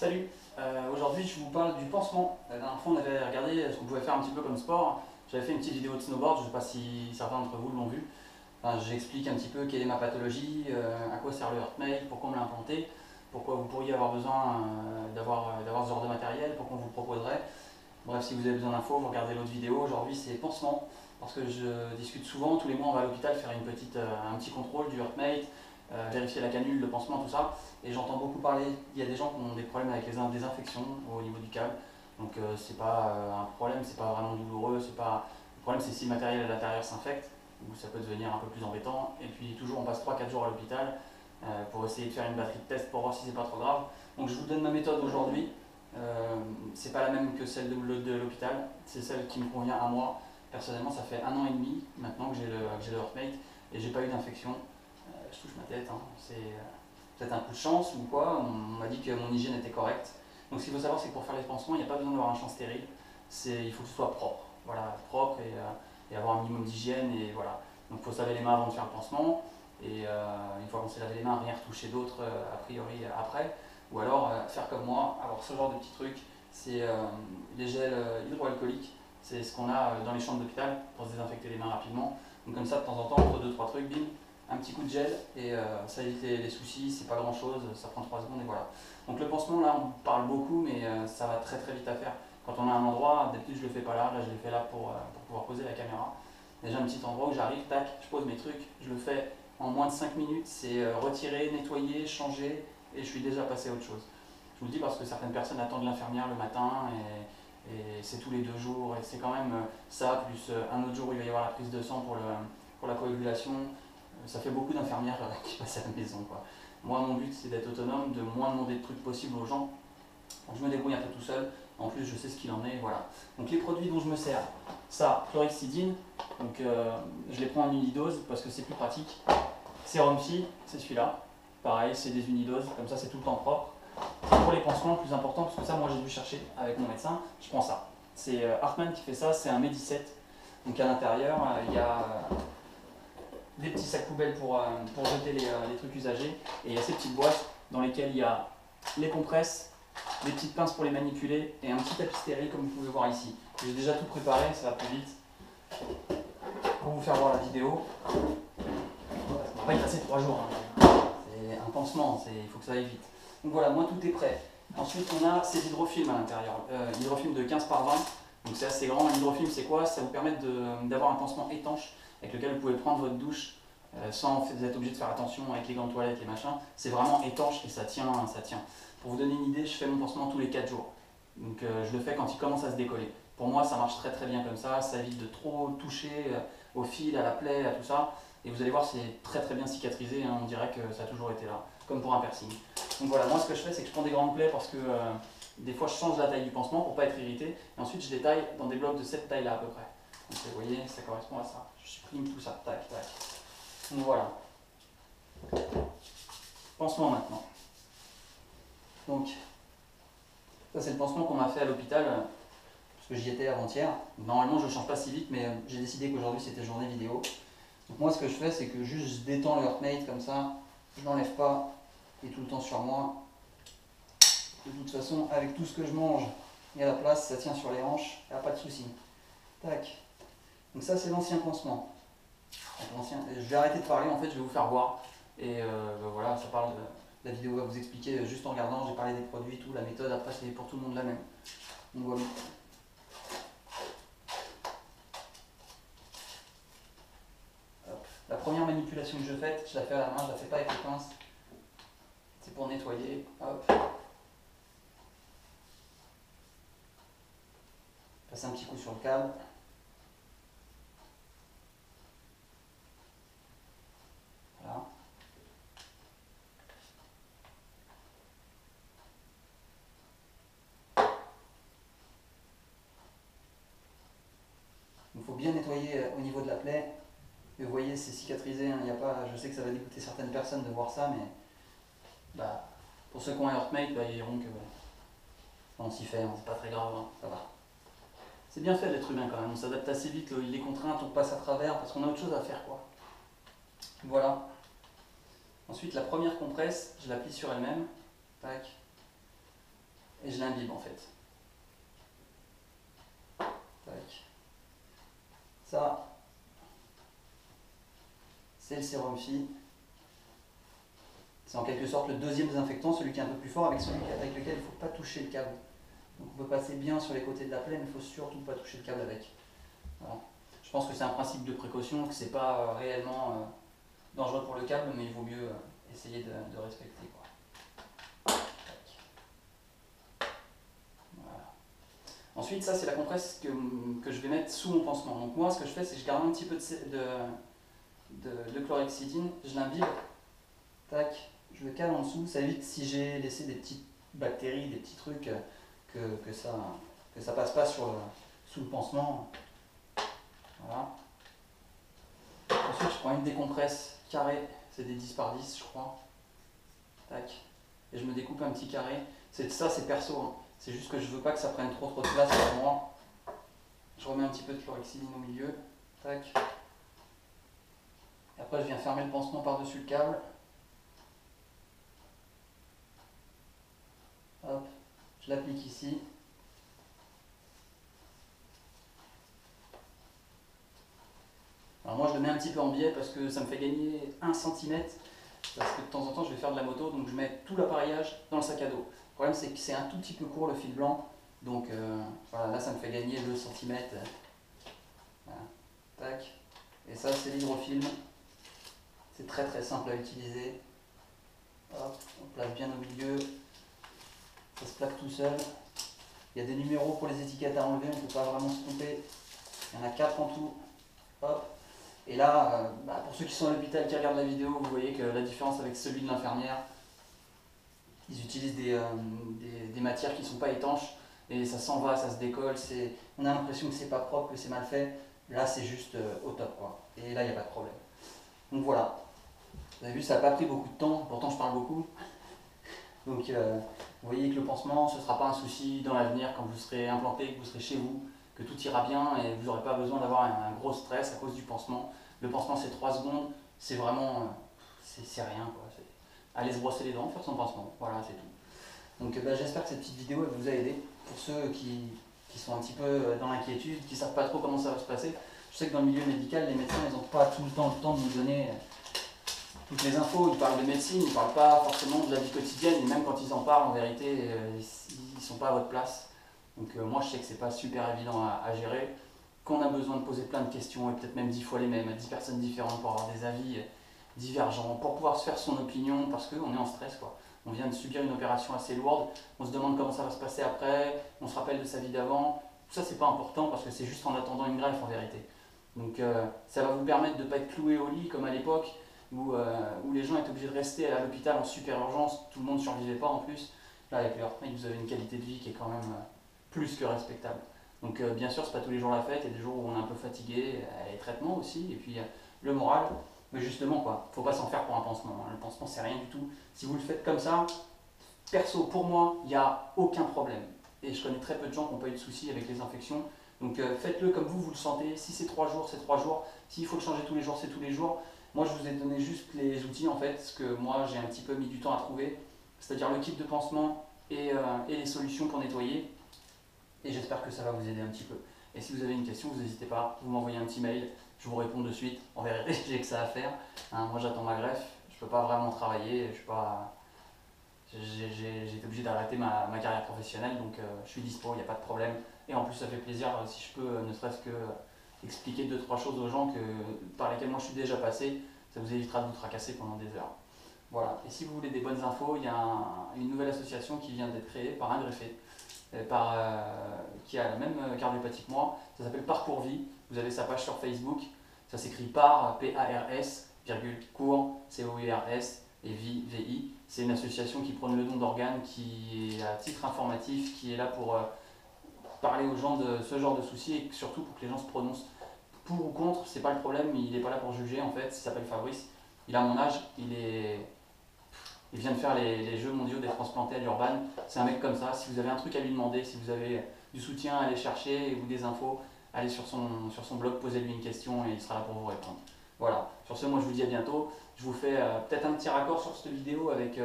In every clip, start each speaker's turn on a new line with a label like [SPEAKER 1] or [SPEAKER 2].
[SPEAKER 1] Salut, aujourd'hui je vous parle du pansement. La dernière fois on avait regardé ce qu'on pouvait faire un petit peu comme sport. J'avais fait une petite vidéo de snowboard, je ne sais pas si certains d'entre vous l'ont vu. Enfin, j'explique un petit peu quelle est ma pathologie, à quoi sert le HeartMate, pourquoi on me l'a implanté, pourquoi vous pourriez avoir besoin d'avoir ce genre de matériel, pourquoi on vous le proposerait. Bref, si vous avez besoin d'infos, vous regardez l'autre vidéo. Aujourd'hui c'est pansement, parce que je discute souvent, tous les mois on va à l'hôpital faire un petit contrôle du HeartMate, vérifier la canule, le pansement, tout ça. Et j'entends beaucoup parler, il y a des gens qui ont des problèmes avec des infections au niveau du câble. Donc c'est pas un problème, c'est pas vraiment douloureux, le problème c'est si le matériel à l'intérieur s'infecte, où ça peut devenir un peu plus embêtant. Et puis toujours on passe 3-4 jours à l'hôpital pour essayer de faire une batterie de test pour voir si c'est pas trop grave. Donc je vous donne ma méthode aujourd'hui. C'est pas la même que celle de l'hôpital, c'est celle qui me convient à moi. Personnellement ça fait 1 an et demi maintenant que j'ai le HeartMate et j'ai pas eu d'infection. Je touche ma tête, hein. C'est peut-être un coup de chance ou quoi. On m'a dit que mon hygiène était correcte. Donc ce qu'il faut savoir, c'est que pour faire les pansements, il n'y a pas besoin d'avoir un champ stérile. Il faut que ce soit propre. Voilà, propre et avoir un minimum d'hygiène. Et voilà. Donc il faut se laver les mains avant de faire le pansement. Et une fois qu'on s'est lavé les mains, rien retoucher d'autre a priori après. Ou alors faire comme moi, avoir ce genre de petits trucs. C'est les gels hydroalcooliques. C'est ce qu'on a dans les chambres d'hôpital pour se désinfecter les mains rapidement. Donc comme ça, de temps en temps, entre 2-3 trucs, bim, un petit coup de gel et ça évite les soucis, c'est pas grand chose, ça prend 3 secondes et voilà. Donc le pansement là on parle beaucoup mais ça va très très vite à faire. Quand on a un endroit, d'habitude je le fais pas là je le fais là pour pouvoir poser la caméra. Déjà un petit endroit où j'arrive, tac, je pose mes trucs, je le fais en moins de 5 minutes, c'est retirer, nettoyer, changer et je suis déjà passé à autre chose. Je vous le dis parce que certaines personnes attendent l'infirmière le matin et c'est tous les 2 jours et c'est quand même ça, plus un autre jour où il va y avoir la prise de sang pour la coagulation. Ça fait beaucoup d'infirmières qui passent à la maison, quoi. Moi, mon but, c'est d'être autonome, de moins demander de trucs possibles aux gens. Donc, je me débrouille un peu tout seul. En plus, je sais ce qu'il en est, voilà. Donc, les produits dont je me sers, ça, chlorhexidine. Donc, je les prends en unidose parce que c'est plus pratique. Sérum Phi, c'est celui-là. Pareil, c'est des unidoses, comme ça, c'est tout le temps propre. Et pour les pansements, le plus important, parce que ça, moi, j'ai dû chercher avec mon médecin, je prends ça. C'est Hartmann qui fait ça, c'est un Medicet. Donc, à l'intérieur, il y a des petits sacs poubelles pour jeter les trucs usagés. Et il y a ces petites boîtes dans lesquelles il y a les compresses, des petites pinces pour les manipuler et un petit tapis stérile comme vous pouvez voir ici. J'ai déjà tout préparé, ça va plus vite. Pour vous faire voir la vidéo. On va y passer 3 jours. Hein. C'est un pansement, il faut que ça aille vite. Donc voilà, moi tout est prêt. Ensuite on a ces hydrofilms à l'intérieur. Hydrofilm de 15 par 20. Donc c'est assez grand. Un hydrofilm c'est quoi? Ça vous permet d'avoir un pansement étanche avec lequel vous pouvez prendre votre douche sans être obligé de faire attention avec les gants de toilette et machin. C'est vraiment étanche et ça tient, ça tient. Pour vous donner une idée, je fais mon pansement tous les 4 jours. Donc je le fais quand il commence à se décoller. Pour moi ça marche très très bien comme ça évite de trop toucher au fil, à la plaie, à tout ça. Et vous allez voir c'est très très bien cicatrisé, hein. On dirait que ça a toujours été là, comme pour un piercing. Donc voilà, moi ce que je fais c'est que je prends des grandes plaies parce que des fois je change la taille du pansement pour ne pas être irrité. Et ensuite je les taille dans des blocs de cette taille là à peu près. Donc vous voyez, ça correspond à ça. Je supprime tout ça, tac, tac. Donc voilà. Pansement maintenant. Donc, ça c'est le pansement qu'on m'a fait à l'hôpital, parce que j'y étais avant-hier. Normalement je ne change pas si vite, mais j'ai décidé qu'aujourd'hui c'était journée vidéo. Donc moi ce que je fais c'est que juste je détends le HeartMate comme ça, je n'enlève pas, il est tout le temps sur moi. De toute façon, avec tout ce que je mange, il y a la place, ça tient sur les hanches, il n'y a pas de souci. Tac. Donc ça c'est l'ancien pansement. Je vais arrêter de parler, en fait je vais vous faire voir. Et voilà, ça parle de la vidéo va vous expliquer juste en regardant, j'ai parlé des produits, tout, la méthode, après c'est pour tout le monde la même. Donc voilà. Hop. La première manipulation que je fais à la main, je la fais pas avec les pinces. C'est pour nettoyer. Hop. Passer un petit coup sur le câble. Voilà. Il faut bien nettoyer au niveau de la plaie. Et vous voyez, c'est cicatrisé. Hein. Y a pas, je sais que ça va dégoûter certaines personnes de voir ça, mais bah, pour ceux qui ont un HeartMate, bah, ils diront que on s'y fait, hein, c'est pas très grave, hein, ça va. C'est bien fait d'être humain quand même, on s'adapte assez vite, les contraintes, on passe à travers parce qu'on a autre chose à faire, quoi. Voilà. Ensuite, la première compresse, je l'applique sur elle-même. Tac. et je l'imbibe en fait. Tac. Ça, c'est le sérum Phi. C'est en quelque sorte le deuxième désinfectant, celui qui est un peu plus fort, avec lequel il ne faut pas toucher le câble. Donc on peut passer bien sur les côtés de la plaine, il ne faut surtout pas toucher le câble avec. Voilà. Je pense que c'est un principe de précaution, que c'est pas réellement dangereux pour le câble, mais il vaut mieux essayer de respecter, quoi. Voilà. Ensuite, ça c'est la compresse que je vais mettre sous mon pansement. Donc moi, ce que je fais, c'est que je garde un petit peu de chlorhexidine, je l'imbibe, tac, je le cale en dessous. Ça évite, si j'ai laissé des petites bactéries, des petits trucs, que ça passe pas sous le pansement. Voilà. Ensuite, je prends une décompresse carrée, c'est des 10 par 10 je crois. Tac. Et je me découpe un petit carré. Ça c'est perso, hein. C'est juste que je veux pas que ça prenne trop de place pour moi. Je remets un petit peu de chlorhexidine au milieu. Tac. Et après je viens fermer le pansement par-dessus le câble. Hop. Je l'applique ici. Alors moi je le mets un petit peu en biais parce que ça me fait gagner 1 cm. Parce que de temps en temps je vais faire de la moto, donc je mets tout l'appareillage dans le sac à dos. Le problème c'est que c'est un tout petit peu court le fil blanc, donc voilà, là ça me fait gagner 2 cm. Voilà. Tac. Et ça c'est l'hydrofilm. C'est très très simple à utiliser. Hop, on place bien au milieu. Ça se plaque tout seul. Il y a des numéros pour les étiquettes à enlever, on ne peut pas vraiment se tromper. Il y en a 4 en tout. Hop. Et là, pour ceux qui sont à l'hôpital, qui regardent la vidéo, vous voyez que la différence avec celui de l'infirmière, ils utilisent des matières qui ne sont pas étanches et ça s'en va, ça se décolle, on a l'impression que c'est pas propre, que c'est mal fait. Là, c'est juste au top, quoi. Et là, il n'y a pas de problème. Donc voilà. Vous avez vu, ça n'a pas pris beaucoup de temps, pourtant je parle beaucoup. Donc vous voyez que le pansement, ce ne sera pas un souci dans l'avenir quand vous serez implanté, que vous serez chez vous, que tout ira bien et vous n'aurez pas besoin d'avoir un gros stress à cause du pansement. Le pansement c'est 3 secondes, c'est vraiment, c'est rien quoi. Aller se brosser les dents, faire son pansement, voilà c'est tout. Donc j'espère que cette petite vidéo elle vous a aidé. Pour ceux qui sont un petit peu dans l'inquiétude, qui ne savent pas trop comment ça va se passer, je sais que dans le milieu médical, les médecins ils n'ont pas tout le temps de nous donner toutes les infos, ils parlent de médecine, ils ne parlent pas forcément de la vie quotidienne, et même quand ils en parlent, en vérité, ils ne sont pas à votre place. Donc moi je sais que c'est pas super évident à gérer, qu'on a besoin de poser plein de questions, et peut-être même 10 fois les mêmes, à 10 personnes différentes pour avoir des avis divergents, pour pouvoir se faire son opinion, parce qu'on est en stress quoi. On vient de subir une opération assez lourde, on se demande comment ça va se passer après, on se rappelle de sa vie d'avant. Tout ça c'est pas important parce que c'est juste en attendant une greffe en vérité. Donc ça va vous permettre de ne pas être cloué au lit comme à l'époque, où les gens étaient obligés de rester à l'hôpital en super urgence, tout le monde ne survivait pas en plus. Là avec le Heartmate vous avez une qualité de vie qui est quand même plus que respectable. Donc bien sûr c'est pas tous les jours la fête, il y a des jours où on est un peu fatigué, les traitements aussi, et puis le moral. Mais justement quoi, faut pas s'en faire pour un pansement, le pansement c'est rien du tout. Si vous le faites comme ça, perso pour moi il n'y a aucun problème. Et je connais très peu de gens qui n'ont pas eu de soucis avec les infections. Donc faites-le comme vous le sentez, si c'est 3 jours, c'est 3 jours, s'il faut le changer tous les jours, c'est tous les jours. Moi je vous ai donné juste les outils en fait, ce que moi j'ai un petit peu mis du temps à trouver, c'est-à-dire le kit de pansement et les solutions pour nettoyer. Et j'espère que ça va vous aider un petit peu. Et si vous avez une question, vous n'hésitez pas, vous m'envoyez un petit mail, je vous réponds de suite. En vérité, j'ai que ça à faire. Hein, moi j'attends ma greffe, je ne peux pas vraiment travailler, j'ai été obligé d'arrêter ma carrière professionnelle, donc je suis dispo, il n'y a pas de problème. Et en plus ça fait plaisir si je peux, ne serait-ce que expliquer 2-3 choses aux gens par lesquelles moi je suis déjà passé, ça vous évitera de vous tracasser pendant des heures. Voilà, et si vous voulez des bonnes infos, il y a une nouvelle association qui vient d'être créée par un greffé, qui a la même cardiopathie que moi, ça s'appelle Parcours Vie, vous avez sa page sur Facebook, ça s'écrit par, P-A-R-S, cours, C-O-U-R-S, et Vie, V-I. C'est une association qui prône le don d'organes, qui est à titre informatif, qui est là pour parler aux gens de ce genre de soucis et surtout pour que les gens se prononcent pour ou contre, c'est pas le problème, il n'est pas là pour juger en fait, il s'appelle Fabrice, il a mon âge, il vient de faire les Jeux mondiaux des transplantés à l'Urban, c'est un mec comme ça, si vous avez un truc à lui demander, si vous avez du soutien à aller chercher ou des infos, allez sur son blog, posez-lui une question et il sera là pour vous répondre. Voilà, sur ce moi je vous dis à bientôt, je vous fais peut-être un petit raccord sur cette vidéo avec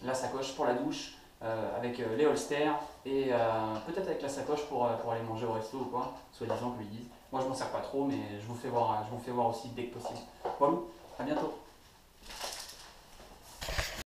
[SPEAKER 1] la sacoche pour la douche, avec les holsters et peut-être avec la sacoche pour aller manger au resto ou quoi, soi-disant que ils disent. Moi je m'en sers pas trop mais je vous fais voir aussi dès que possible. Voilà, à bientôt.